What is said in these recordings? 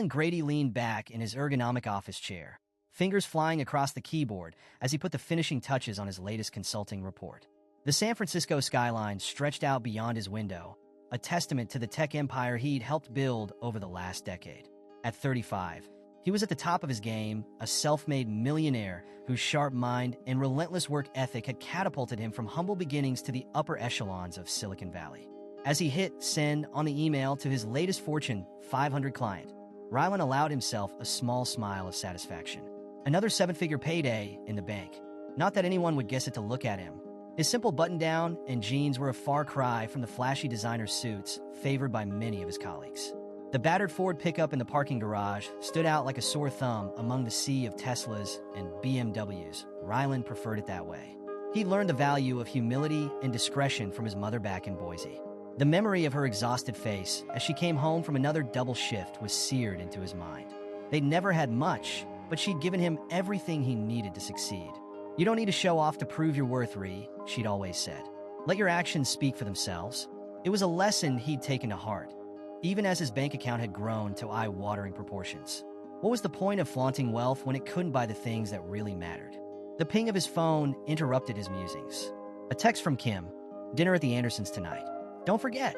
Rylan Grady leaned back in his ergonomic office chair, fingers flying across the keyboard as he put the finishing touches on his latest consulting report. The San Francisco skyline stretched out beyond his window, a testament to the tech empire he'd helped build over the last decade. At 35, he was at the top of his game, a self-made millionaire whose sharp mind and relentless work ethic had catapulted him from humble beginnings to the upper echelons of Silicon Valley. As he hit send on the email to his latest Fortune 500 client, Rylan allowed himself a small smile of satisfaction. Another seven-figure payday in the bank. Not that anyone would guess it to look at him. His simple button-down and jeans were a far cry from the flashy designer suits favored by many of his colleagues. The battered Ford pickup in the parking garage stood out like a sore thumb among the sea of Teslas and BMWs. Rylan preferred it that way. He learned the value of humility and discretion from his mother back in Boise. The memory of her exhausted face as she came home from another double shift was seared into his mind. They'd never had much, but she'd given him everything he needed to succeed. "You don't need to show off to prove your worth, Ree," she'd always said. "Let your actions speak for themselves." It was a lesson he'd taken to heart, even as his bank account had grown to eye-watering proportions. What was the point of flaunting wealth when it couldn't buy the things that really mattered? The ping of his phone interrupted his musings. A text from Kim. "Dinner at the Andersons tonight. Don't forget."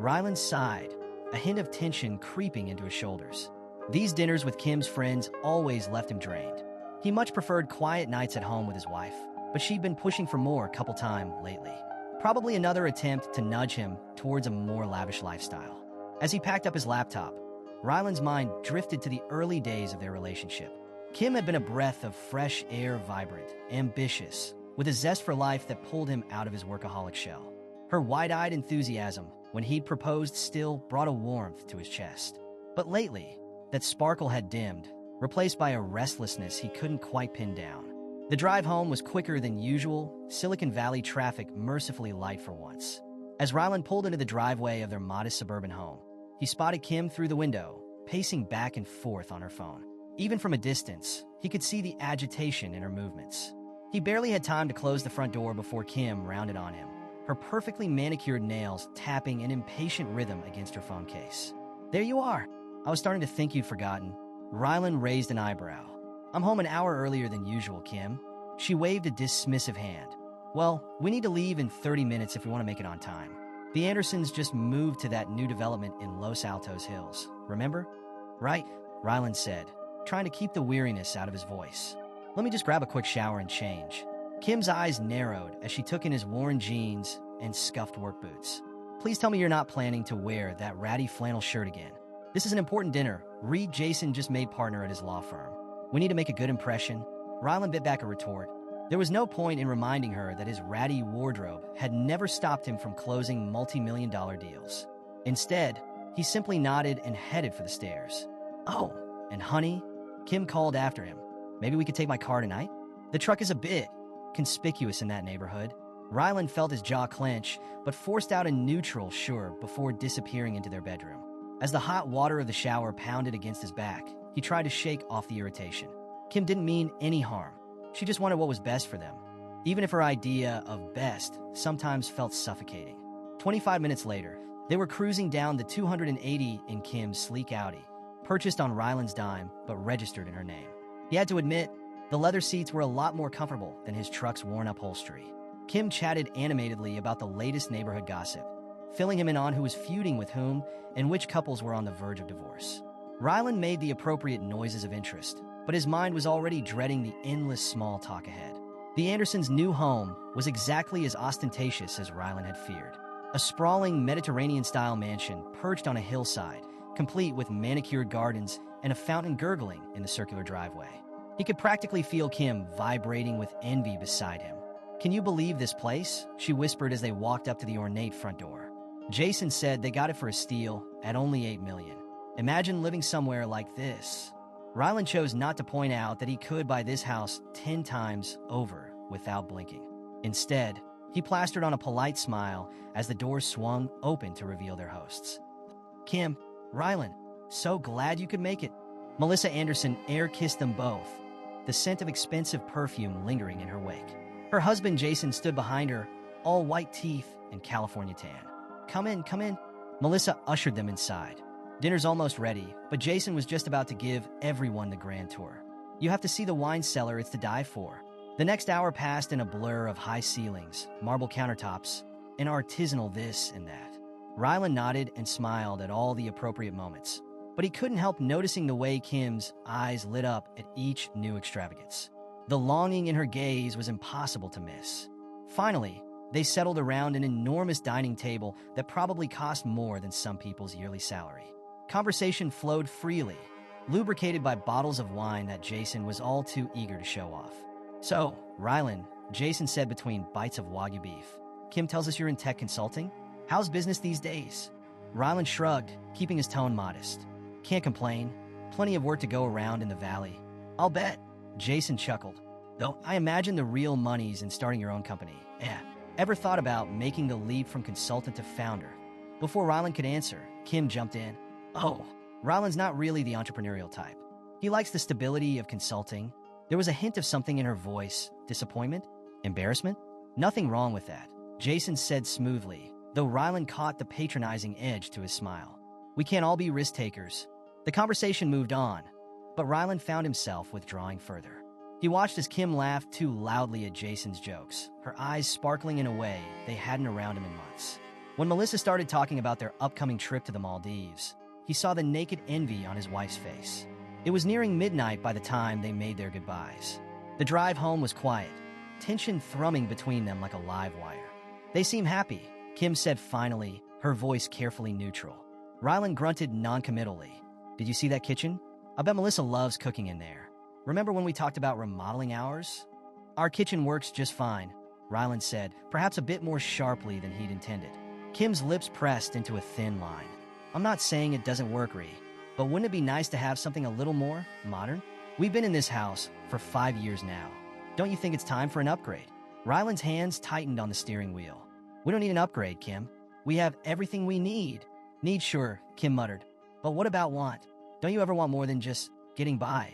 Rylan sighed, a hint of tension creeping into his shoulders. These dinners with Kim's friends always left him drained. He much preferred quiet nights at home with his wife, but she'd been pushing for more couple time lately. Probably another attempt to nudge him towards a more lavish lifestyle. As he packed up his laptop, Rylan's mind drifted to the early days of their relationship. Kim had been a breath of fresh air, vibrant, ambitious, with a zest for life that pulled him out of his workaholic shell. Her wide-eyed enthusiasm when he'd proposed still brought a warmth to his chest. But lately, that sparkle had dimmed, replaced by a restlessness he couldn't quite pin down. The drive home was quicker than usual, Silicon Valley traffic mercifully light for once. As Rylan pulled into the driveway of their modest suburban home, he spotted Kim through the window, pacing back and forth on her phone. Even from a distance, he could see the agitation in her movements. He barely had time to close the front door before Kim rounded on him, her perfectly manicured nails tapping an impatient rhythm against her phone case. "There you are. I was starting to think you'd forgotten." Rylan raised an eyebrow. "I'm home an hour earlier than usual, Kim." She waved a dismissive hand. "Well, we need to leave in 30 minutes if we want to make it on time. The Andersons just moved to that new development in Los Altos Hills. Remember?" "Right," Rylan said, trying to keep the weariness out of his voice. "Let me just grab a quick shower and change." Kim's eyes narrowed as she took in his worn jeans and scuffed work boots. "Please tell me you're not planning to wear that ratty flannel shirt again. This is an important dinner. Reed Jason just made partner at his law firm. We need to make a good impression." Rylan bit back a retort. There was no point in reminding her that his ratty wardrobe had never stopped him from closing multi-million-dollar deals. Instead, he simply nodded and headed for the stairs. "Oh, and honey," Kim called after him, "maybe we could take my car tonight? The truck is a bit conspicuous in that neighborhood." Rylan felt his jaw clench, but forced out a neutral sure before disappearing into their bedroom. As the hot water of the shower pounded against his back, he tried to shake off the irritation. Kim didn't mean any harm. She just wanted what was best for them, even if her idea of best sometimes felt suffocating. 25 minutes later, they were cruising down the 280 in Kim's sleek Audi, purchased on Rylan's dime but registered in her name. He had to admit, the leather seats were a lot more comfortable than his truck's worn upholstery. Kim chatted animatedly about the latest neighborhood gossip, filling him in on who was feuding with whom and which couples were on the verge of divorce. Rylan made the appropriate noises of interest, but his mind was already dreading the endless small talk ahead. The Andersons' new home was exactly as ostentatious as Rylan had feared. A sprawling Mediterranean-style mansion perched on a hillside, complete with manicured gardens and a fountain gurgling in the circular driveway. He could practically feel Kim vibrating with envy beside him. "Can you believe this place?" she whispered as they walked up to the ornate front door. "Jason said they got it for a steal at only $8 million. Imagine living somewhere like this." Rylan chose not to point out that he could buy this house 10 times over without blinking. Instead, he plastered on a polite smile as the doors swung open to reveal their hosts. "Kim, Rylan, so glad you could make it." Melissa Anderson air-kissed them both, the scent of expensive perfume lingering in her wake. Her husband Jason stood behind her, all white teeth and California tan. Come in," Melissa ushered them inside. Dinner's almost ready, but Jason was just about to give everyone the grand tour. You have to see the wine cellar, it's to die for. The next hour passed in a blur of high ceilings, marble countertops, and artisanal this and that. Rylan nodded and smiled at all the appropriate moments, but he couldn't help noticing the way Kim's eyes lit up at each new extravagance. The longing in her gaze was impossible to miss. Finally, they settled around an enormous dining table that probably cost more than some people's yearly salary. Conversation flowed freely, lubricated by bottles of wine that Jason was all too eager to show off. "So, Rylan," Jason said between bites of Wagyu beef, "Kim tells us you're in tech consulting? How's business these days?" Rylan shrugged, keeping his tone modest. "Can't complain. Plenty of work to go around in the valley. I'll bet." Jason chuckled. "Though I imagine the real money's in starting your own company. Yeah. Ever thought about making the leap from consultant to founder?" Before Rylan could answer, Kim jumped in. "Oh, Rylan's not really the entrepreneurial type. He likes the stability of consulting." There was a hint of something in her voice. Disappointment? Embarrassment? "Nothing wrong with that," Jason said smoothly, though Rylan caught the patronizing edge to his smile. "We can't all be risk takers." The conversation moved on, but Rylan found himself withdrawing further. He watched as Kim laughed too loudly at Jason's jokes, her eyes sparkling in a way they hadn't around him in months. When Melissa started talking about their upcoming trip to the Maldives, he saw the naked envy on his wife's face. It was nearing midnight by the time they made their goodbyes. The drive home was quiet, tension thrumming between them like a live wire. "They seem happy," Kim said finally, her voice carefully neutral. Rylan grunted noncommittally. "Did you see that kitchen? I bet Melissa loves cooking in there. Remember when we talked about remodeling ours?" "Our kitchen works just fine," Rylan said, perhaps a bit more sharply than he'd intended. Kim's lips pressed into a thin line. "I'm not saying it doesn't work, Ree, but wouldn't it be nice to have something a little more modern? We've been in this house for 5 years now. Don't you think it's time for an upgrade?" Rylan's hands tightened on the steering wheel. "We don't need an upgrade, Kim. We have everything we need." "Need, sure," Kim muttered. "But what about want? Don't you ever want more than just getting by?"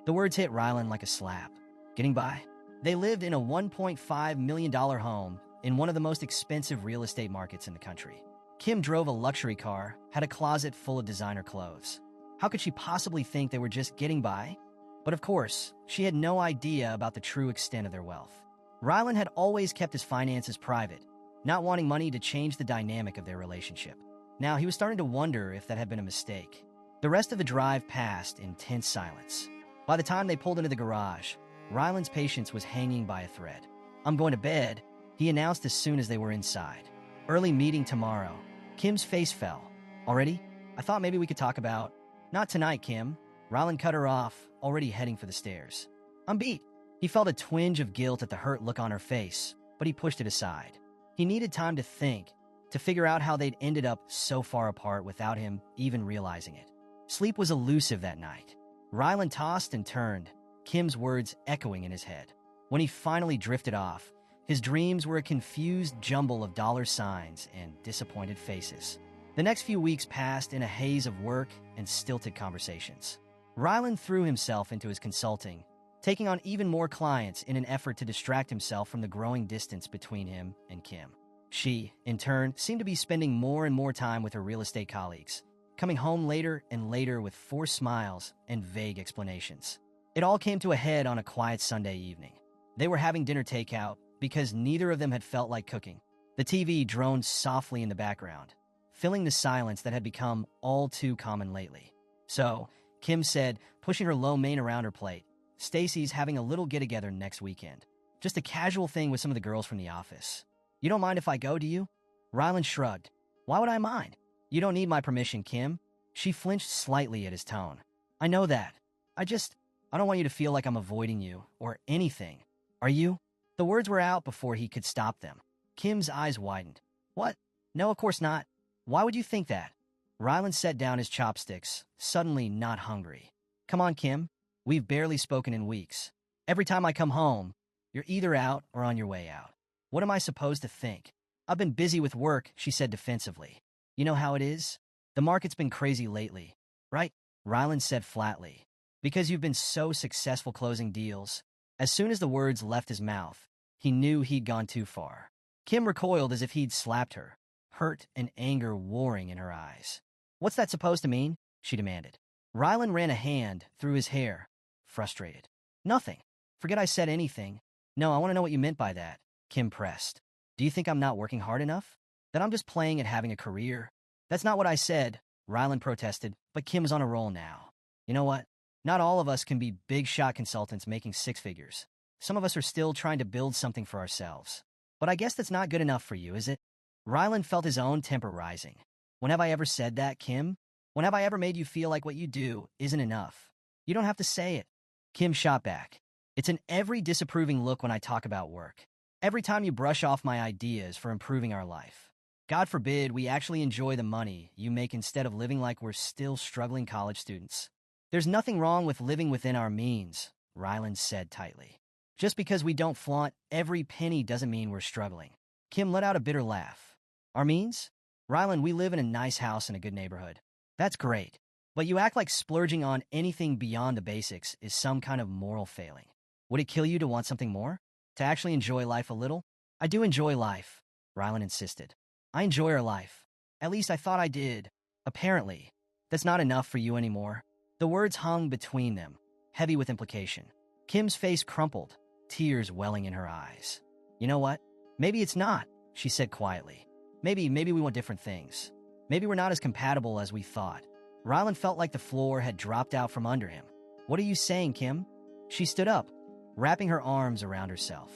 The words hit Rylan like a slap. Getting by? They lived in a $1.5 million home in one of the most expensive real estate markets in the country. Kim drove a luxury car, had a closet full of designer clothes. How could she possibly think they were just getting by? But of course, she had no idea about the true extent of their wealth. Rylan had always kept his finances private, not wanting money to change the dynamic of their relationship. Now he was starting to wonder if that had been a mistake. The rest of the drive passed in tense silence. By the time they pulled into the garage, Rylan's patience was hanging by a thread. "I'm going to bed," he announced as soon as they were inside. "Early meeting tomorrow." Kim's face fell. "Already? I thought maybe we could talk about—" "Not tonight, Kim." Rylan cut her off, already heading for the stairs. "I'm beat." He felt a twinge of guilt at the hurt look on her face, but he pushed it aside. He needed time to think, to figure out how they'd ended up so far apart without him even realizing it. Sleep was elusive that night. Rylan tossed and turned, Kim's words echoing in his head. When he finally drifted off, his dreams were a confused jumble of dollar signs and disappointed faces. The next few weeks passed in a haze of work and stilted conversations. Rylan threw himself into his consulting, taking on even more clients in an effort to distract himself from the growing distance between him and Kim. She, in turn, seemed to be spending more and more time with her real estate colleagues, coming home later and later with forced smiles and vague explanations. It all came to a head on a quiet Sunday evening. They were having dinner takeout because neither of them had felt like cooking. The TV droned softly in the background, filling the silence that had become all too common lately. "So," Kim said, pushing her lo mein around her plate, "Stacy's having a little get-together next weekend. Just a casual thing with some of the girls from the office. You don't mind if I go, do you?" Rylan shrugged. "Why would I mind? You don't need my permission, Kim." She flinched slightly at his tone. "I know that. I don't want you to feel like I'm avoiding you, or anything. Are you?" The words were out before he could stop them. Kim's eyes widened. "What? No, of course not. Why would you think that?" Rylan set down his chopsticks, suddenly not hungry. "Come on, Kim. We've barely spoken in weeks. Every time I come home, you're either out or on your way out. What am I supposed to think?" "I've been busy with work," she said defensively. "You know how it is? The market's been crazy lately, right?" Rylan said flatly. "Because you've been so successful closing deals." As soon as the words left his mouth, he knew he'd gone too far. Kim recoiled as if he'd slapped her, hurt and anger warring in her eyes. What's that supposed to mean? She demanded. Rylan ran a hand through his hair, frustrated. Nothing. Forget I said anything. No, I want to know what you meant by that, Kim pressed. Do you think I'm not working hard enough? That I'm just playing at having a career? That's not what I said, Rylan protested, but Kim's on a roll now. You know what? Not all of us can be big-shot consultants making six figures. Some of us are still trying to build something for ourselves. But I guess that's not good enough for you, is it? Rylan felt his own temper rising. When have I ever said that, Kim? When have I ever made you feel like what you do isn't enough? You don't have to say it. Kim shot back. It's in every disapproving look when I talk about work. Every time you brush off my ideas for improving our life. God forbid we actually enjoy the money you make instead of living like we're still struggling college students. There's nothing wrong with living within our means, Rylan said tightly. Just because we don't flaunt every penny doesn't mean we're struggling. Kim let out a bitter laugh. Our means? Rylan, we live in a nice house in a good neighborhood. That's great. But you act like splurging on anything beyond the basics is some kind of moral failing. Would it kill you to want something more? To actually enjoy life a little? I do enjoy life, Rylan insisted. I enjoy our life. At least I thought I did. Apparently. That's not enough for you anymore. The words hung between them, heavy with implication. Kim's face crumpled, tears welling in her eyes. You know what? Maybe it's not, she said quietly. Maybe we want different things. Maybe we're not as compatible as we thought. Rylan felt like the floor had dropped out from under him. What are you saying, Kim? She stood up, wrapping her arms around herself.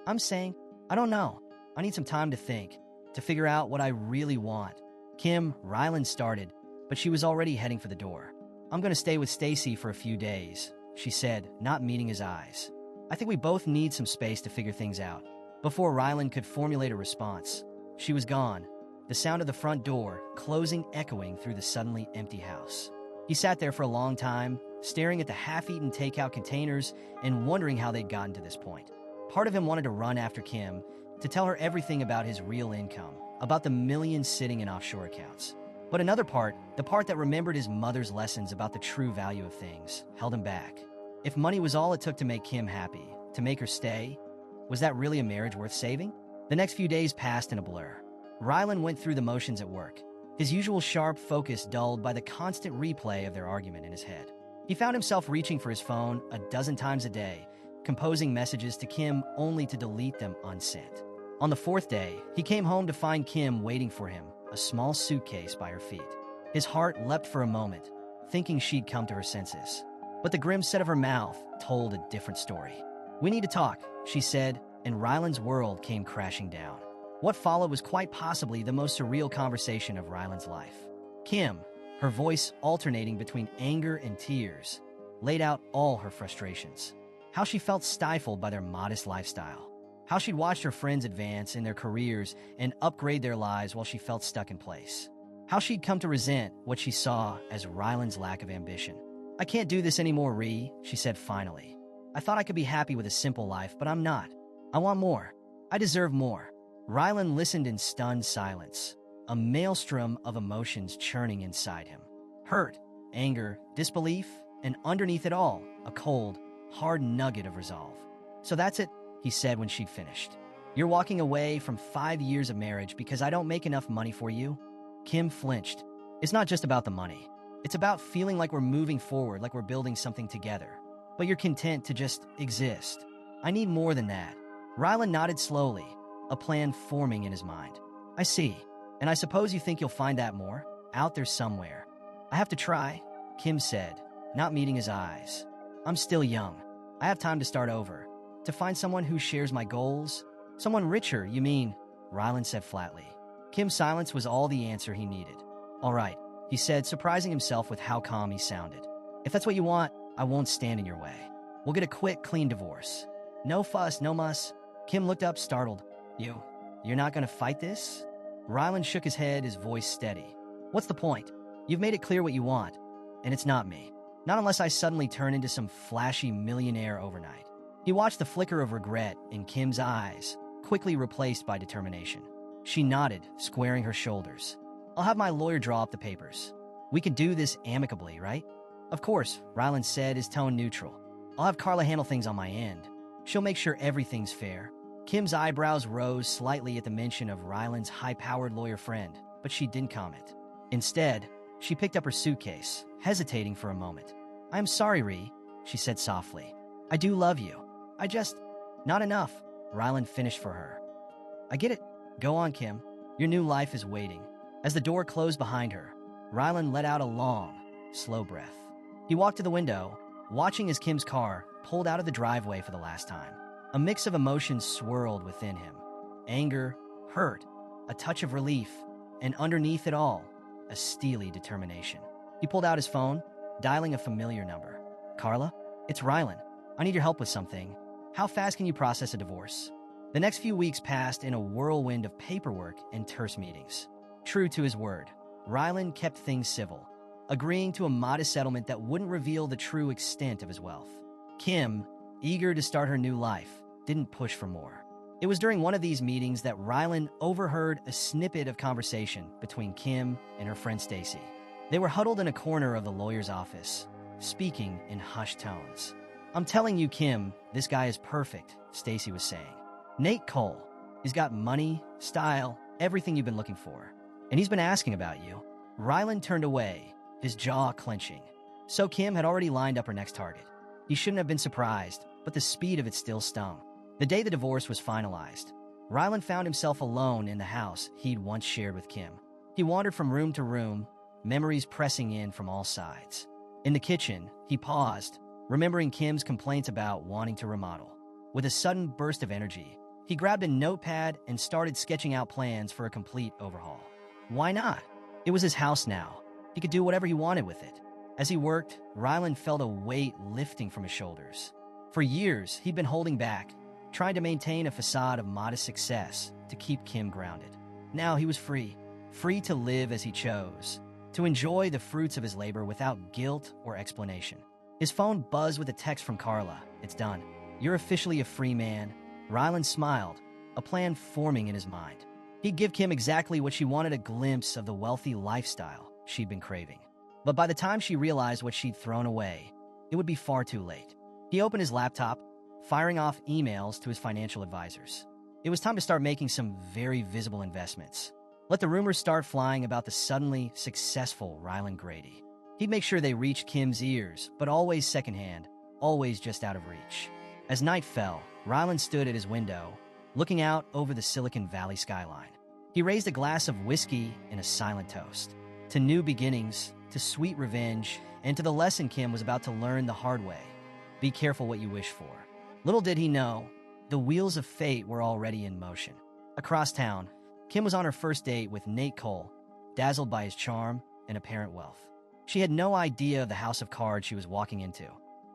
I'm saying, I don't know. I need some time to think, to figure out what I really want. Kim, Rylan started, but she was already heading for the door. I'm going to stay with Stacy for a few days, she said, not meeting his eyes. I think we both need some space to figure things out. Before Rylan could formulate a response, she was gone, the sound of the front door closing echoing through the suddenly empty house. He sat there for a long time, staring at the half-eaten takeout containers and wondering how they'd gotten to this point. Part of him wanted to run after Kim, to tell her everything about his real income, about the millions sitting in offshore accounts. But another part, the part that remembered his mother's lessons about the true value of things, held him back. If money was all it took to make Kim happy, to make her stay, was that really a marriage worth saving? The next few days passed in a blur. Rylan went through the motions at work, his usual sharp focus dulled by the constant replay of their argument in his head. He found himself reaching for his phone a dozen times a day, composing messages to Kim only to delete them unsent. On the fourth day, he came home to find Kim waiting for him, a small suitcase by her feet. His heart leapt for a moment, thinking she'd come to her senses. But the grim set of her mouth told a different story. We need to talk, she said, and Rylan's world came crashing down. What followed was quite possibly the most surreal conversation of Rylan's life. Kim, her voice alternating between anger and tears, laid out all her frustrations. How she felt stifled by their modest lifestyle. How she'd watched her friends advance in their careers and upgrade their lives while she felt stuck in place. How she'd come to resent what she saw as Rylan's lack of ambition. I can't do this anymore, Ree, she said finally. I thought I could be happy with a simple life, but I'm not. I want more. I deserve more. Rylan listened in stunned silence, a maelstrom of emotions churning inside him. Hurt, anger, disbelief, and underneath it all, a cold, hard nugget of resolve. So that's it, he said when she'd finished. You're walking away from 5 years of marriage because I don't make enough money for you? Kim flinched. It's not just about the money. It's about feeling like we're moving forward, like we're building something together. But you're content to just exist. I need more than that. Rylan nodded slowly, a plan forming in his mind. I see. And I suppose you think you'll find that more? Out there somewhere. I have to try, Kim said, not meeting his eyes. I'm still young. I have time to start over. To find someone who shares my goals? Someone richer, you mean? Rylan said flatly. Kim's silence was all the answer he needed. All right, he said, surprising himself with how calm he sounded. If that's what you want, I won't stand in your way. We'll get a quick, clean divorce. No fuss, no muss. Kim looked up, startled. You're not gonna fight this? Rylan shook his head, his voice steady. What's the point? You've made it clear what you want, and it's not me. Not unless I suddenly turn into some flashy millionaire overnight. He watched the flicker of regret in Kim's eyes, quickly replaced by determination. She nodded, squaring her shoulders. I'll have my lawyer draw up the papers. We can do this amicably, right? Of course, Rylan said, his tone neutral. I'll have Carla handle things on my end. She'll make sure everything's fair. Kim's eyebrows rose slightly at the mention of Rylan's high-powered lawyer friend, but she didn't comment. Instead, She picked up her suitcase, hesitating for a moment. "I am sorry, Ree," she said softly. "I do love you. I just... Not enough," Rylan finished for her. "I get it. Go on, Kim. Your new life is waiting." As the door closed behind her, Rylan let out a long, slow breath. He walked to the window, watching as Kim's car pulled out of the driveway for the last time. A mix of emotions swirled within him. Anger, hurt, a touch of relief, and underneath it all, a steely determination. He pulled out his phone, dialing a familiar number. "Carla? It's Rylan. I need your help with something. How fast can you process a divorce?" The next few weeks passed in a whirlwind of paperwork and terse meetings. True to his word, Rylan kept things civil, agreeing to a modest settlement that wouldn't reveal the true extent of his wealth. Kim, eager to start her new life, didn't push for more. It was during one of these meetings that Rylan overheard a snippet of conversation between Kim and her friend Stacy. They were huddled in a corner of the lawyer's office, speaking in hushed tones. "I'm telling you, Kim, this guy is perfect," Stacy was saying. "Nate Cole. He's got money, style, everything you've been looking for. And he's been asking about you." Rylan turned away, his jaw clenching. So Kim had already lined up her next target. He shouldn't have been surprised, but the speed of it still stung. The day the divorce was finalized, Rylan found himself alone in the house he'd once shared with Kim. He wandered from room to room, memories pressing in from all sides. In the kitchen, he paused, remembering Kim's complaints about wanting to remodel. With a sudden burst of energy, he grabbed a notepad and started sketching out plans for a complete overhaul. Why not? It was his house now. He could do whatever he wanted with it. As he worked, Rylan felt a weight lifting from his shoulders. For years, he'd been holding back, trying to maintain a facade of modest success to keep Kim grounded. Now he was free to live as he chose, to enjoy the fruits of his labor without guilt or explanation. His phone buzzed with a text from Carla. "It's done. You're officially a free man." Rylan smiled, a plan forming in his mind. He'd give Kim exactly what she wanted, a glimpse of the wealthy lifestyle she'd been craving. But by the time she realized what she'd thrown away, it would be far too late. He opened his laptop, firing off emails to his financial advisors. It was time to start making some very visible investments. Let the rumors start flying about the suddenly successful Rylan Grady. He'd make sure they reached Kim's ears, but always secondhand, always just out of reach. As night fell, Rylan stood at his window, looking out over the Silicon Valley skyline. He raised a glass of whiskey in a silent toast. To new beginnings, to sweet revenge, and to the lesson Kim was about to learn the hard way. Be careful what you wish for. Little did he know, the wheels of fate were already in motion. Across town, Kim was on her first date with Nate Cole, dazzled by his charm and apparent wealth. She had no idea of the house of cards she was walking into,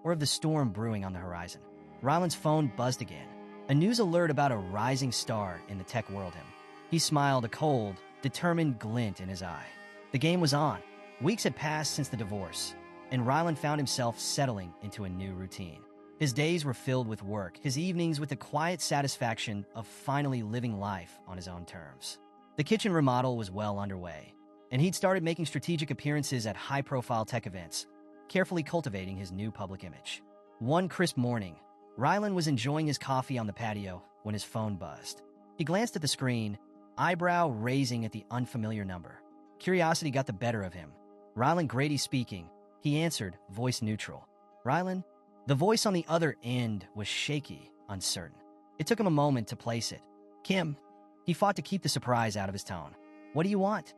or of the storm brewing on the horizon. Rylan's phone buzzed again, a news alert about a rising star in the tech world him. He smiled, a cold, determined glint in his eye. The game was on. Weeks had passed since the divorce, and Rylan found himself settling into a new routine. His days were filled with work, his evenings with the quiet satisfaction of finally living life on his own terms. The kitchen remodel was well underway, and he'd started making strategic appearances at high-profile tech events, carefully cultivating his new public image. One crisp morning, Rylan was enjoying his coffee on the patio when his phone buzzed. He glanced at the screen, eyebrow raising at the unfamiliar number. Curiosity got the better of him. "Rylan Grady speaking." He answered, voice neutral. "Rylan?" The voice on the other end was shaky, uncertain. It took him a moment to place it. "Kim." He fought to keep the surprise out of his tone. "What do you want?"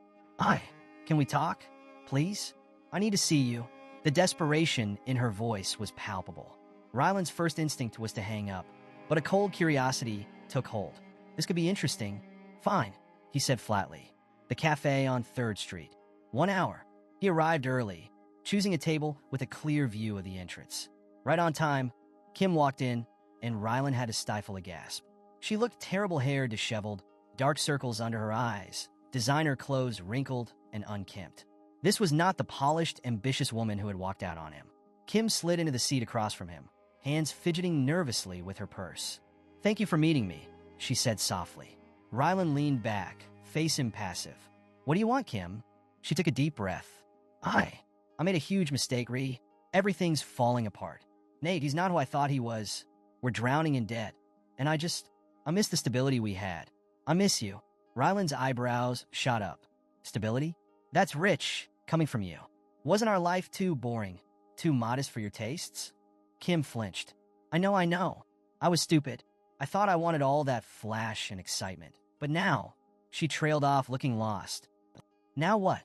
Can we talk? Please? I need to see you." The desperation in her voice was palpable. Rylan's first instinct was to hang up, but a cold curiosity took hold. "This could be interesting." "Fine," he said flatly. The cafe on 3rd Street. 1 hour. He arrived early, choosing a table with a clear view of the entrance. Right on time, Kim walked in, and Rylan had to stifle a gasp. She looked terrible-haired, disheveled, dark circles under her eyes, designer clothes wrinkled and unkempt. This was not the polished, ambitious woman who had walked out on him. Kim slid into the seat across from him, hands fidgeting nervously with her purse. "Thank you for meeting me," she said softly. Rylan leaned back, face impassive. "What do you want, Kim?" She took a deep breath. I made a huge mistake, Ree. Everything's falling apart. Nate, he's not who I thought he was. We're drowning in debt. And I miss the stability we had. I miss you." Rylan's eyebrows shot up. "Stability? That's rich." coming from you. Wasn't our life too boring, too modest for your tastes? Kim flinched. I know. I was stupid. I thought I wanted all that flash and excitement. But now, she trailed off looking lost. Now what?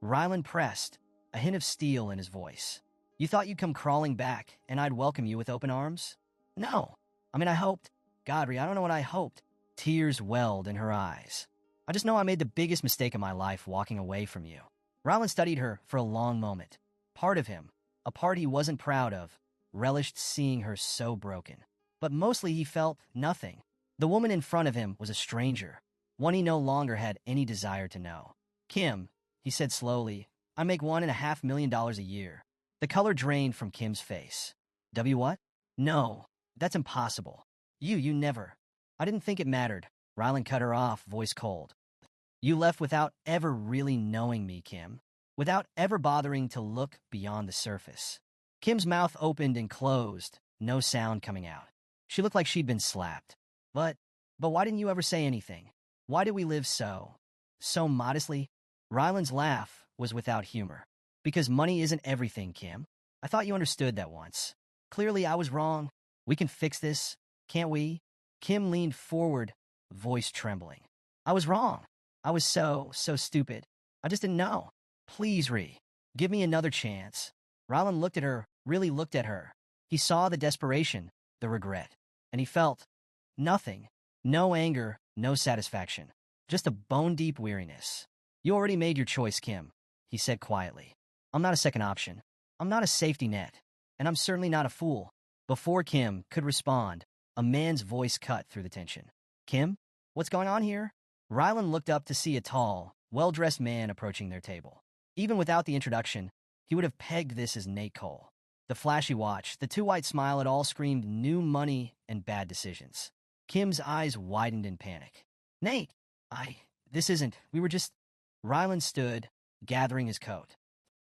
Rylan pressed, a hint of steel in his voice. You thought you'd come crawling back and I'd welcome you with open arms? No. I hoped. Godfrey, I don't know what I hoped. Tears welled in her eyes. I just know I made the biggest mistake of my life walking away from you. Rylan studied her for a long moment. Part of him, a part he wasn't proud of, relished seeing her so broken. But mostly he felt nothing. The woman in front of him was a stranger, one he no longer had any desire to know. Kim, he said slowly, I make $1.5 million a year. The color drained from Kim's face. What? No, that's impossible. You never. I didn't think it mattered. Rylan cut her off, voice cold. You left without ever really knowing me, Kim. Without ever bothering to look beyond the surface. Kim's mouth opened and closed, no sound coming out. She looked like she'd been slapped. But why didn't you ever say anything? Why did we live so modestly? Rylan's laugh was without humor. Because money isn't everything, Kim. I thought you understood that once. Clearly I was wrong. We can fix this, can't we? Kim leaned forward, voice trembling. I was wrong. I was so stupid. I just didn't know. Please, give me another chance. Rylan looked at her, really looked at her. He saw the desperation, the regret, and he felt nothing. No anger, no satisfaction. Just a bone-deep weariness. You already made your choice, Kim, he said quietly. I'm not a second option. I'm not a safety net. And I'm certainly not a fool. Before Kim could respond, a man's voice cut through the tension. Kim? What's going on here? Rylan looked up to see a tall, well-dressed man approaching their table. Even without the introduction, he would have pegged this as Nate Cole. The flashy watch, the too-white smile, it all screamed new money and bad decisions. Kim's eyes widened in panic. Nate! We were just... Rylan stood, gathering his coat.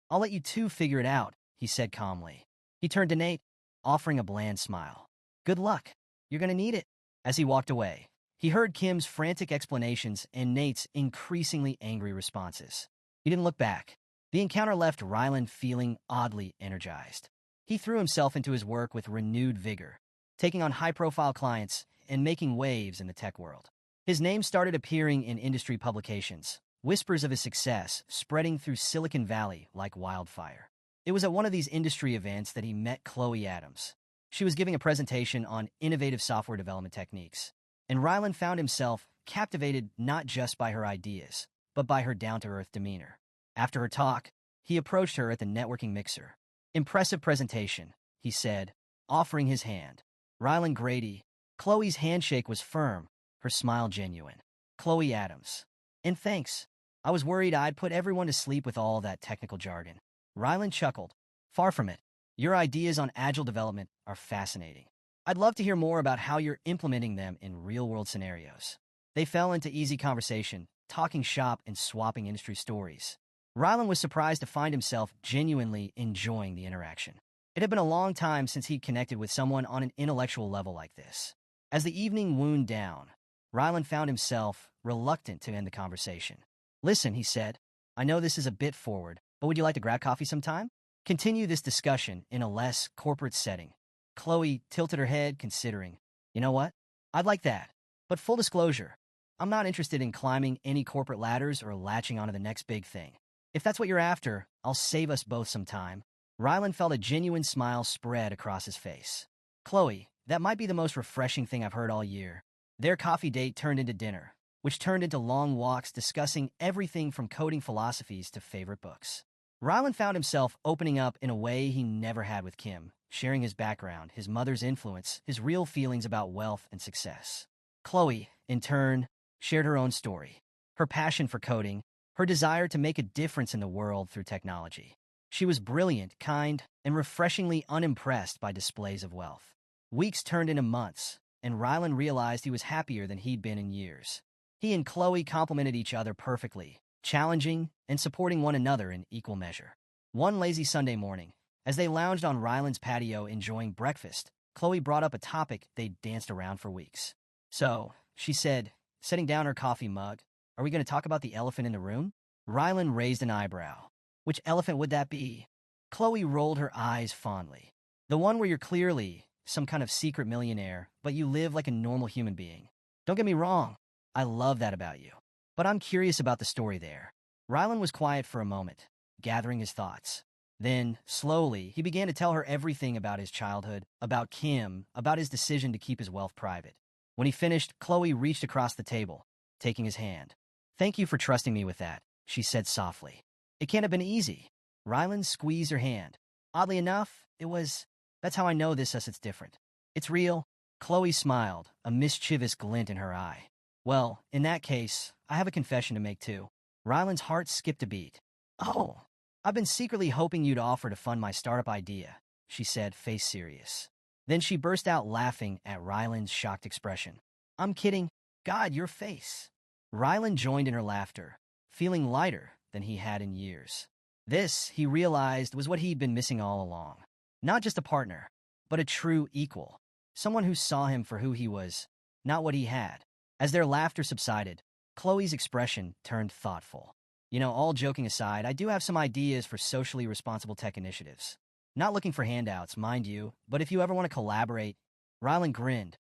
I'll let you two figure it out, he said calmly. He turned to Nate, offering a bland smile. Good luck. You're gonna need it. As he walked away, he heard Kim's frantic explanations and Nate's increasingly angry responses. He didn't look back. The encounter left Rylan feeling oddly energized. He threw himself into his work with renewed vigor, taking on high-profile clients and making waves in the tech world. His name started appearing in industry publications, whispers of his success spreading through Silicon Valley like wildfire. It was at one of these industry events that he met Chloe Adams. She was giving a presentation on innovative software development techniques, and Rylan found himself captivated not just by her ideas, but by her down-to-earth demeanor. After her talk, he approached her at the networking mixer. Impressive presentation, he said, offering his hand. Rylan Grady. Chloe's handshake was firm, her smile genuine. Chloe Adams. And thanks. I was worried I'd put everyone to sleep with all that technical jargon. Rylan chuckled. Far from it. Your ideas on agile development are fascinating. I'd love to hear more about how you're implementing them in real-world scenarios. They fell into easy conversation, talking shop and swapping industry stories. Rylan was surprised to find himself genuinely enjoying the interaction. It had been a long time since he'd connected with someone on an intellectual level like this. As the evening wound down, Rylan found himself reluctant to end the conversation. Listen, he said, I know this is a bit forward, but would you like to grab coffee sometime? Continue this discussion in a less corporate setting. Chloe tilted her head, considering. You know what? I'd like that. But full disclosure, I'm not interested in climbing any corporate ladders or latching onto the next big thing. If that's what you're after, I'll save us both some time. Rylan felt a genuine smile spread across his face. Chloe, that might be the most refreshing thing I've heard all year. Their coffee date turned into dinner, which turned into long walks discussing everything from coding philosophies to favorite books. Rylan found himself opening up in a way he never had with Kim, sharing his background, his mother's influence, his real feelings about wealth and success. Chloe, in turn, shared her own story, her passion for coding, her desire to make a difference in the world through technology. She was brilliant, kind, and refreshingly unimpressed by displays of wealth. Weeks turned into months, and Rylan realized he was happier than he'd been in years. He and Chloe complemented each other perfectly, challenging and supporting one another in equal measure. One lazy Sunday morning, as they lounged on Rylan's patio enjoying breakfast, Chloe brought up a topic they'd danced around for weeks. So, she said, setting down her coffee mug, are we going to talk about the elephant in the room? Rylan raised an eyebrow. Which elephant would that be? Chloe rolled her eyes fondly. The one where you're clearly some kind of secret millionaire, but you live like a normal human being. Don't get me wrong, I love that about you. But I'm curious about the story there. Rylan was quiet for a moment, gathering his thoughts. Then, slowly, he began to tell her everything about his childhood, about Kim, about his decision to keep his wealth private. When he finished, Chloe reached across the table, taking his hand. "Thank you for trusting me with that," she said softly. "It can't have been easy." Rylan squeezed her hand. "Oddly enough, it was. That's how I know this as it's different. It's real." Chloe smiled, a mischievous glint in her eye. "Well, in that case, I have a confession to make too." Rylan's heart skipped a beat. "Oh, I've been secretly hoping you'd offer to fund my startup idea," she said, face serious. Then she burst out laughing at Rylan's shocked expression. "I'm kidding. God, your face." Rylan joined in her laughter, feeling lighter than he had in years. This, he realized, was what he'd been missing all along. Not just a partner, but a true equal. Someone who saw him for who he was, not what he had. As their laughter subsided, Chloe's expression turned thoughtful. All joking aside, I do have some ideas for socially responsible tech initiatives. Not looking for handouts, mind you, but if you ever want to collaborate." Rylan grinned.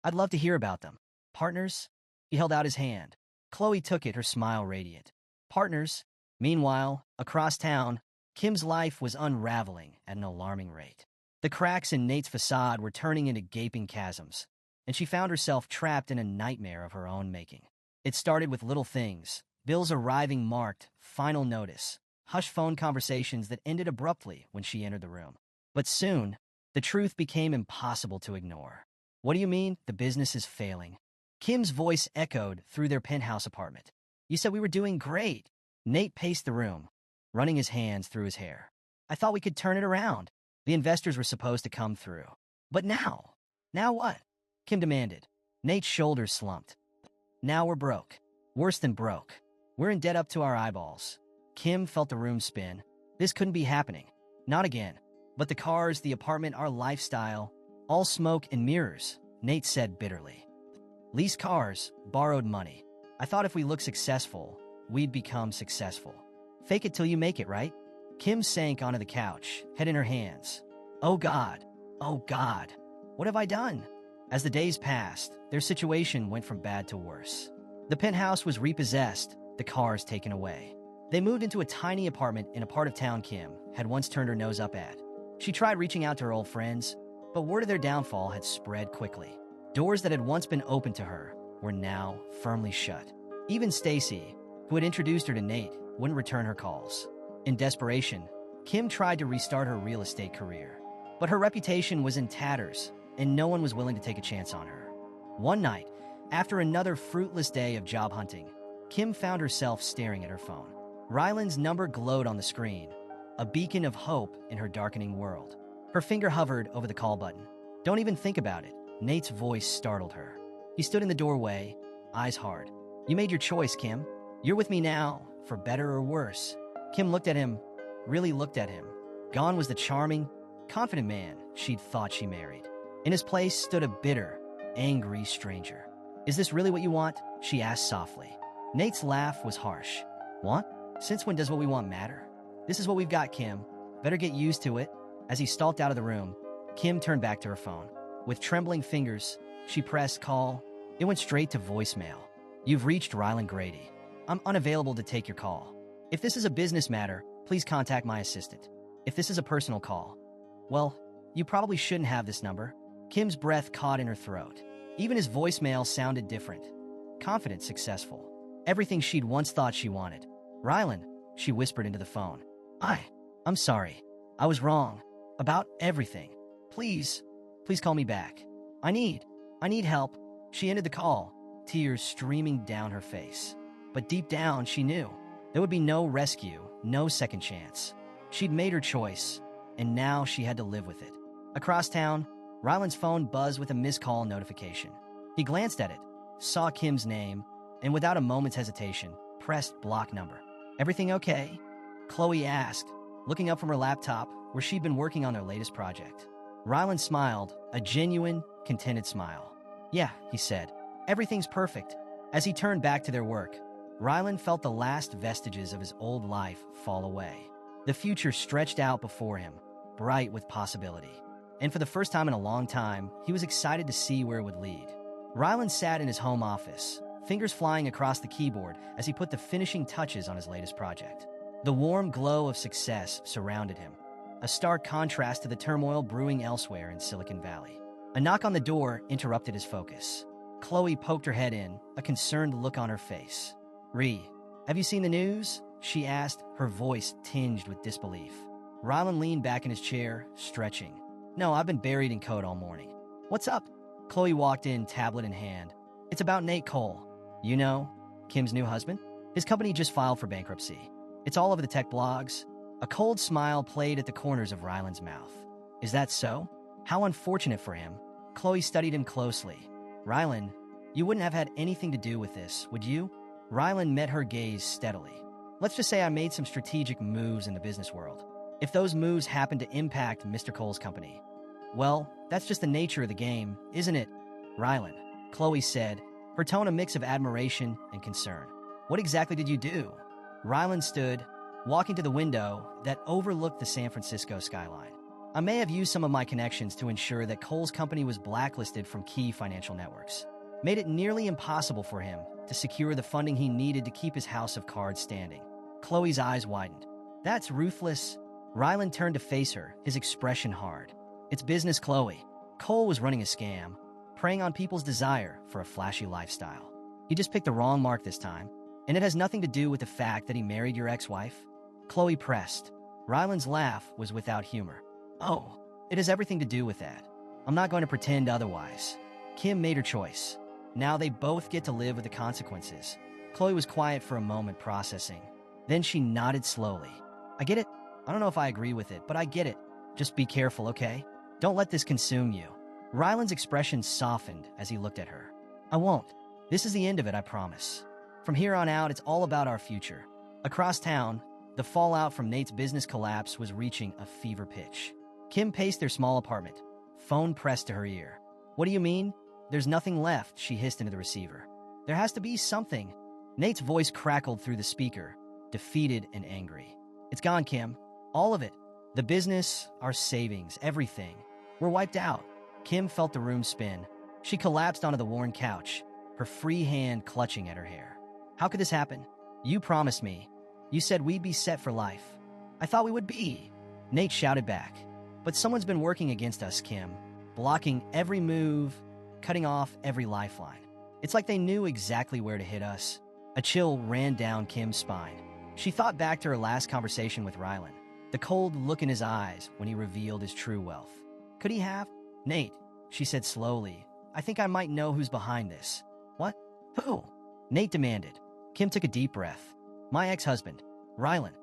"I'd love to hear about them." "Partners?" He held out his hand. Chloe took it, her smile radiant. "Partners?" Meanwhile, across town, Kim's life was unraveling at an alarming rate. The cracks in Nate's facade were turning into gaping chasms, and she found herself trapped in a nightmare of her own making. It started with little things, bills arriving marked "final notice," hushed phone conversations that ended abruptly when she entered the room. But soon, the truth became impossible to ignore. "What do you mean, the business is failing?" Kim's voice echoed through their penthouse apartment. "You said we were doing great." Nate paced the room, running his hands through his hair. "I thought we could turn it around. The investors were supposed to come through. But now? Now what?" Kim demanded. Nate's shoulders slumped. "Now we're broke. Worse than broke. We're in debt up to our eyeballs." Kim felt the room spin. This couldn't be happening. Not again. "But the cars, the apartment, our lifestyle, all smoke and mirrors," Nate said bitterly. "Leased cars, borrowed money. I thought if we looked successful, we'd become successful. Fake it till you make it, right?" Kim sank onto the couch, head in her hands. Oh God. What have I done?" As the days passed, their situation went from bad to worse. The penthouse was repossessed, the cars taken away. They moved into a tiny apartment in a part of town Kim had once turned her nose up at. She tried reaching out to her old friends, but word of their downfall had spread quickly. Doors that had once been open to her were now firmly shut. Even Stacy, who had introduced her to Nate, wouldn't return her calls. In desperation, Kim tried to restart her real estate career. But her reputation was in tatters, and no one was willing to take a chance on her. One night, after another fruitless day of job hunting, Kim found herself staring at her phone. Rylan's number glowed on the screen, a beacon of hope in her darkening world. Her finger hovered over the call button. "Don't even think about it," Nate's voice startled her. He stood in the doorway, eyes hard. "You made your choice, Kim. You're with me now, for better or worse." Kim looked at him, really looked at him. Gone was the charming, confident man she'd thought she married. In his place stood a bitter, angry stranger. "Is this really what you want?" she asked softly. Nate's laugh was harsh. "Want? Since when does what we want matter? This is what we've got, Kim. Better get used to it." As he stalked out of the room, Kim turned back to her phone. With trembling fingers, she pressed call. It went straight to voicemail. "You've reached Rylan Grady. I'm unavailable to take your call. If this is a business matter, please contact my assistant. If this is a personal call, well, you probably shouldn't have this number." Kim's breath caught in her throat. Even his voicemail sounded different. Confident, successful. Everything she'd once thought she wanted. "Rylan," she whispered into the phone. I'm sorry. I was wrong. About everything. Please call me back. I need help." She ended the call, tears streaming down her face. But deep down, she knew there would be no rescue, no second chance. She'd made her choice, and now she had to live with it. Across town, Rylan's phone buzzed with a missed call notification. He glanced at it, saw Kim's name, and without a moment's hesitation, pressed block number. "Everything okay?" Chloe asked, looking up from her laptop where she'd been working on their latest project. Rylan smiled, a genuine, contented smile. "Yeah," he said. "Everything's perfect." As he turned back to their work, Ryland felt the last vestiges of his old life fall away. The future stretched out before him, bright with possibility. And for the first time in a long time, he was excited to see where it would lead. Ryland sat in his home office, fingers flying across the keyboard as he put the finishing touches on his latest project. The warm glow of success surrounded him, a stark contrast to the turmoil brewing elsewhere in Silicon Valley. A knock on the door interrupted his focus. Chloe poked her head in, a concerned look on her face. "Ree, have you seen the news?" she asked, her voice tinged with disbelief. Ryland leaned back in his chair, stretching. "No, I've been buried in code all morning." "What's up?" Chloe walked in, tablet in hand. "It's about Nate Cole. You know, Kim's new husband? His company just filed for bankruptcy. It's all over the tech blogs." A cold smile played at the corners of Ryland's mouth. "Is that so? How unfortunate for him." Chloe studied him closely. "Ryland, you wouldn't have had anything to do with this, would you?" Ryland met her gaze steadily. "Let's just say I made some strategic moves in the business world. If those moves happen to impact Mr. Cole's company, well, that's just the nature of the game, isn't it?" "Ryland," Chloe said, her tone a mix of admiration and concern. "What exactly did you do?" Ryland stood, walking to the window that overlooked the San Francisco skyline. "I may have used some of my connections to ensure that Cole's company was blacklisted from key financial networks. Made it nearly impossible for him to secure the funding he needed to keep his house of cards standing." Chloe's eyes widened. "That's ruthless." Ryland turned to face her, his expression hard. "It's business, Chloe. Cole was running a scam, preying on people's desire for a flashy lifestyle. He just picked the wrong mark this time, and it has nothing to do with the fact that he married your ex-wife." Chloe pressed. Ryland's laugh was without humor. "Oh, it has everything to do with that. I'm not going to pretend otherwise. Kim made her choice. Now they both get to live with the consequences." Chloe was quiet for a moment, processing. Then she nodded slowly. "I get it. I don't know if I agree with it, but I get it. Just be careful, okay? Don't let this consume you." Ryland's expression softened as he looked at her. "I won't. This is the end of it, I promise. From here on out, it's all about our future." Across town, the fallout from Nate's business collapse was reaching a fever pitch. Kim paced their small apartment, phone pressed to her ear. "What do you mean?" "There's nothing left," she hissed into the receiver. "There has to be something." Nate's voice crackled through the speaker, defeated and angry. "It's gone, Kim. All of it. The business, our savings, everything. We're wiped out." Kim felt the room spin. She collapsed onto the worn couch, her free hand clutching at her hair. "How could this happen? You promised me. You said we'd be set for life." "I thought we would be." Nate shouted back. "But someone's been working against us, Kim. Blocking every move, cutting off every lifeline. It's like they knew exactly where to hit us." A chill ran down Kim's spine. She thought back to her last conversation with Ryland, the cold look in his eyes when he revealed his true wealth. "Could he have?" "Nate," she said slowly, "I think I might know who's behind this." "What? Who?" Nate demanded. Kim took a deep breath. "My ex-husband, Ryland.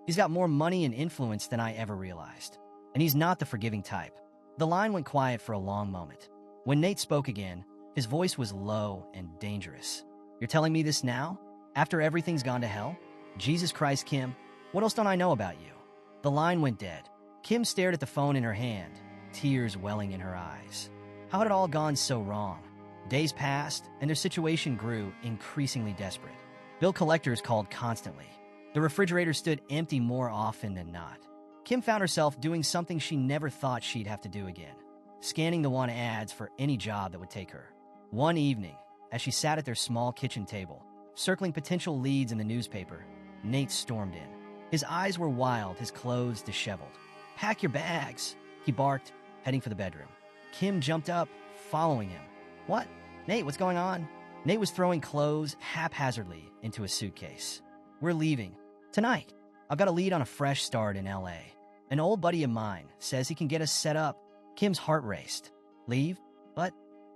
He's got more money and influence than I ever realized. And he's not the forgiving type." The line went quiet for a long moment. When Nate spoke again, his voice was low and dangerous. "You're telling me this now? After everything's gone to hell? Jesus Christ, Kim, what else don't I know about you?" The line went dead. Kim stared at the phone in her hand, tears welling in her eyes. How had it all gone so wrong? Days passed, and their situation grew increasingly desperate. Bill collectors called constantly. The refrigerator stood empty more often than not. Kim found herself doing something she never thought she'd have to do again, scanning the want ads for any job that would take her. One evening, as she sat at their small kitchen table, circling potential leads in the newspaper, Nate stormed in. His eyes were wild, his clothes disheveled. "Pack your bags," he barked, heading for the bedroom. Kim jumped up, following him. "What? Nate, what's going on?" Nate was throwing clothes haphazardly into a suitcase. "We're leaving. Tonight. I've got a lead on a fresh start in LA. An old buddy of mine says he can get us set up." Kim's heart raced. "Leave? But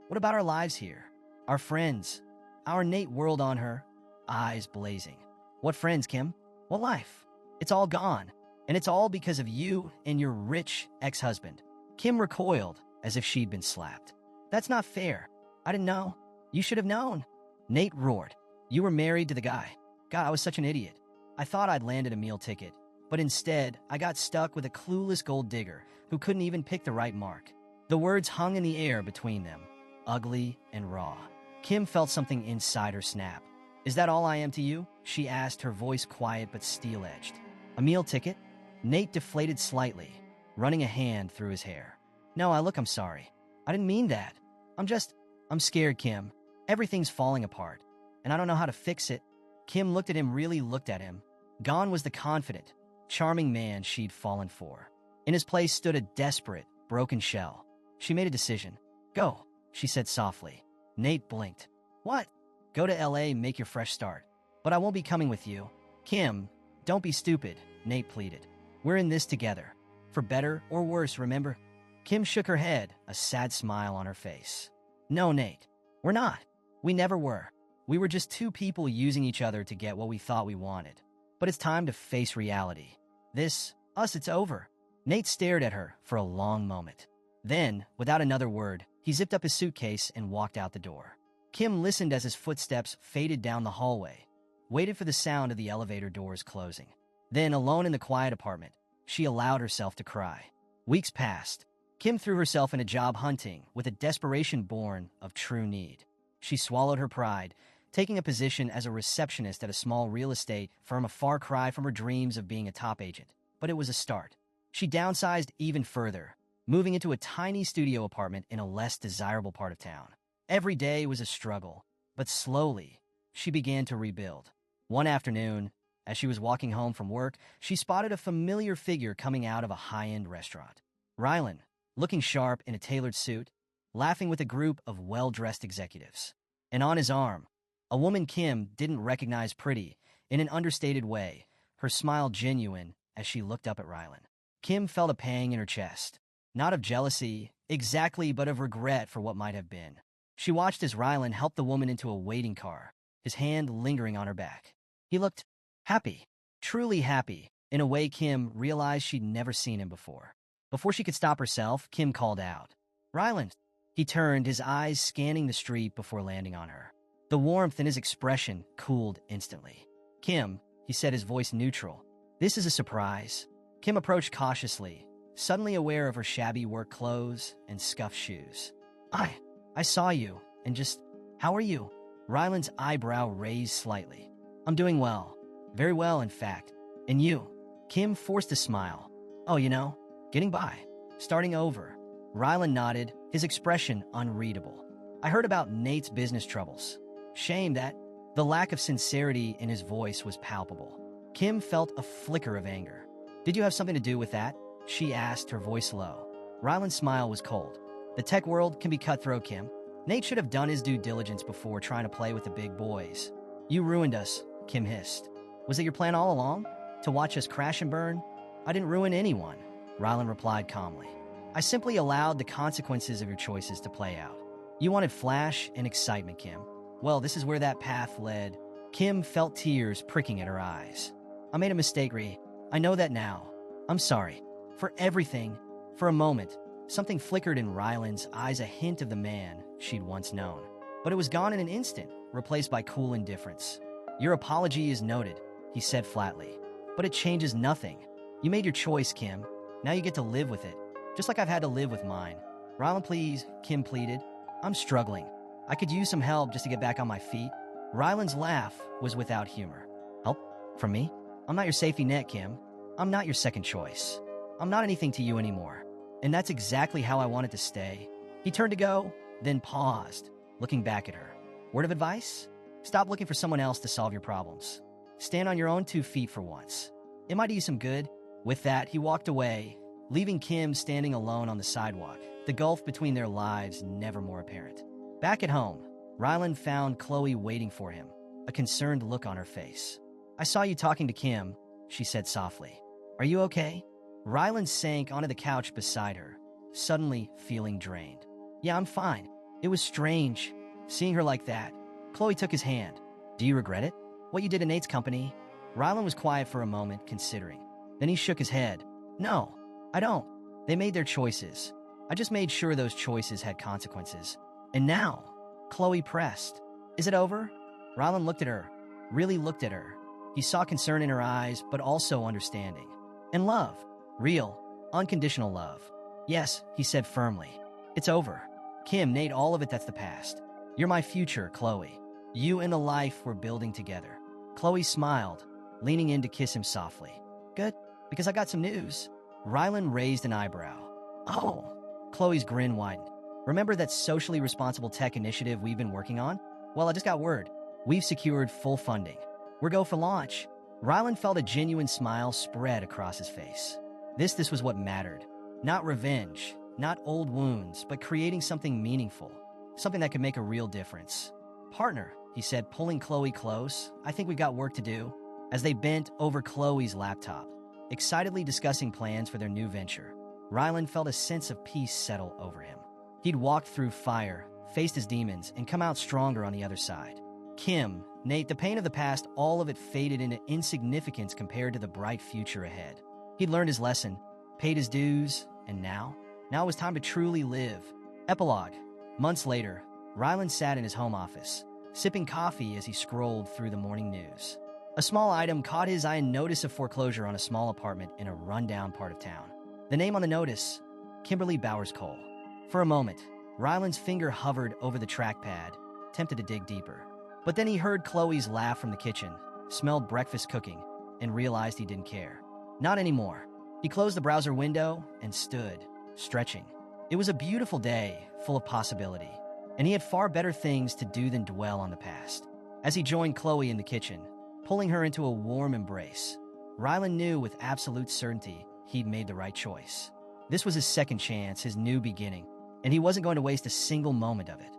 what about our lives here? Our friends?" Our Nate whirled on her, eyes blazing. "What friends, Kim? What life? It's all gone. And it's all because of you and your rich ex-husband." Kim recoiled as if she'd been slapped. "That's not fair. I didn't know. You should have known." Nate roared. "You were married to the guy. God, I was such an idiot. I thought I'd landed a meal ticket, but instead, I got stuck with a clueless gold digger who couldn't even pick the right mark." The words hung in the air between them, ugly and raw. Kim felt something inside her snap. Is that all I am to you? She asked, her voice quiet but steel-edged. A meal ticket? Nate deflated slightly, running a hand through his hair. No, I'm sorry. I didn't mean that. I'm scared, Kim. Everything's falling apart, and I don't know how to fix it. Kim looked at him, really looked at him. Gone was the confident, charming man she'd fallen for. In his place stood a desperate, broken shell. She made a decision. Go, she said softly. Nate blinked. What? Go to LA, make your fresh start. But I won't be coming with you. Kim, don't be stupid, Nate pleaded. We're in this together. For better or worse, remember? Kim shook her head, a sad smile on her face. No, Nate, we're not. We never were. We were just two people using each other to get what we thought we wanted. But it's time to face reality. It's over. Nate stared at her for a long moment. Then, without another word, he zipped up his suitcase and walked out the door. Kim listened as his footsteps faded down the hallway, waited for the sound of the elevator doors closing. Then, alone in the quiet apartment, she allowed herself to cry. Weeks passed. Kim threw herself into job hunting with a desperation born of true need. She swallowed her pride, taking a position as a receptionist at a small real estate firm, a far cry from her dreams of being a top agent. But it was a start. She downsized even further, moving into a tiny studio apartment in a less desirable part of town. Every day was a struggle, but slowly, she began to rebuild. One afternoon, as she was walking home from work, she spotted a familiar figure coming out of a high-end restaurant. Rylan, looking sharp in a tailored suit, laughing with a group of well-dressed executives. And on his arm, a woman Kim didn't recognize, pretty, in an understated way, her smile genuine as she looked up at Rylan. Kim felt a pang in her chest, not of jealousy, exactly, but of regret for what might have been. She watched as Rylan helped the woman into a waiting car, his hand lingering on her back. He looked happy, truly happy, in a way Kim realized she'd never seen him before. Before she could stop herself, Kim called out, Rylan. He turned, his eyes scanning the street before landing on her. The warmth in his expression cooled instantly. Kim, he said, his voice neutral. This is a surprise. Kim approached cautiously, suddenly aware of her shabby work clothes and scuffed shoes. I saw you, and just, how are you? Rylan's eyebrow raised slightly. I'm doing well. Very well, in fact. And you? Kim forced a smile. Oh, getting by. Starting over. Rylan nodded, his expression unreadable. I heard about Nate's business troubles. Shame that the lack of sincerity in his voice was palpable. Kim felt a flicker of anger. Did you have something to do with that? She asked, her voice low. Rylan's smile was cold. The tech world can be cutthroat, Kim. Nate should have done his due diligence before trying to play with the big boys. You ruined us, Kim hissed. Was it your plan all along? To watch us crash and burn? I didn't ruin anyone, Rylan replied calmly. I simply allowed the consequences of your choices to play out. You wanted flash and excitement, Kim. Well, this is where that path led. Kim felt tears pricking at her eyes. I made a mistake, Ree. I know that now. I'm sorry. For everything. For a moment, something flickered in Rylan's eyes, a hint of the man she'd once known. But it was gone in an instant, replaced by cool indifference. Your apology is noted, he said flatly. But it changes nothing. You made your choice, Kim. Now you get to live with it. Just like I've had to live with mine. Rylan, please, Kim pleaded. I'm struggling. I could use some help just to get back on my feet. Rylan's laugh was without humor. Help? From me? I'm not your safety net, Kim. I'm not your second choice. I'm not anything to you anymore. And that's exactly how I wanted to stay. He turned to go, then paused, looking back at her. Word of advice? Stop looking for someone else to solve your problems. Stand on your own 2 feet for once. It might do you some good. With that, he walked away, leaving Kim standing alone on the sidewalk, the gulf between their lives never more apparent. Back at home, Rylan found Chloe waiting for him, a concerned look on her face. I saw you talking to Kim, she said softly. Are you okay? Rylan sank onto the couch beside her, suddenly feeling drained. Yeah, I'm fine. It was strange, seeing her like that. Chloe took his hand. Do you regret it? What you did in Nate's company? Rylan was quiet for a moment, considering. Then he shook his head. No, I don't. They made their choices. I just made sure those choices had consequences. And now, Chloe pressed. Is it over? Rylan looked at her, really looked at her. He saw concern in her eyes, but also understanding. And love. Real, unconditional love. Yes, he said firmly. It's over. Kim, Nate, all of it, that's the past. You're my future, Chloe. You and the life we're building together. Chloe smiled, leaning in to kiss him softly. Good, because I got some news. Rylan raised an eyebrow. Oh. Chloe's grin widened. Remember that socially responsible tech initiative we've been working on? Well, I just got word. We've secured full funding. We're go for launch. Rylan felt a genuine smile spread across his face. This was what mattered. Not revenge, not old wounds, but creating something meaningful. Something that could make a real difference. Partner, he said, pulling Chloe close, I think we've got work to do. As they bent over Chloe's laptop, excitedly discussing plans for their new venture, Rylan felt a sense of peace settle over him. He'd walked through fire, faced his demons, and come out stronger on the other side. Kim, Nate, the pain of the past, all of it faded into insignificance compared to the bright future ahead. He'd learned his lesson, paid his dues, and now it was time to truly live. Epilogue. Months later, Rylan sat in his home office, sipping coffee as he scrolled through the morning news. A small item caught his eye: a notice of foreclosure on a small apartment in a rundown part of town. The name on the notice, Kimberly Bowers Cole. For a moment, Rylan's finger hovered over the trackpad, tempted to dig deeper. But then he heard Chloe's laugh from the kitchen, smelled breakfast cooking, and realized he didn't care. Not anymore. He closed the browser window and stood, stretching. It was a beautiful day, full of possibility, and he had far better things to do than dwell on the past. As he joined Chloe in the kitchen, pulling her into a warm embrace, Rylan knew with absolute certainty he'd made the right choice. This was his second chance, his new beginning, and he wasn't going to waste a single moment of it.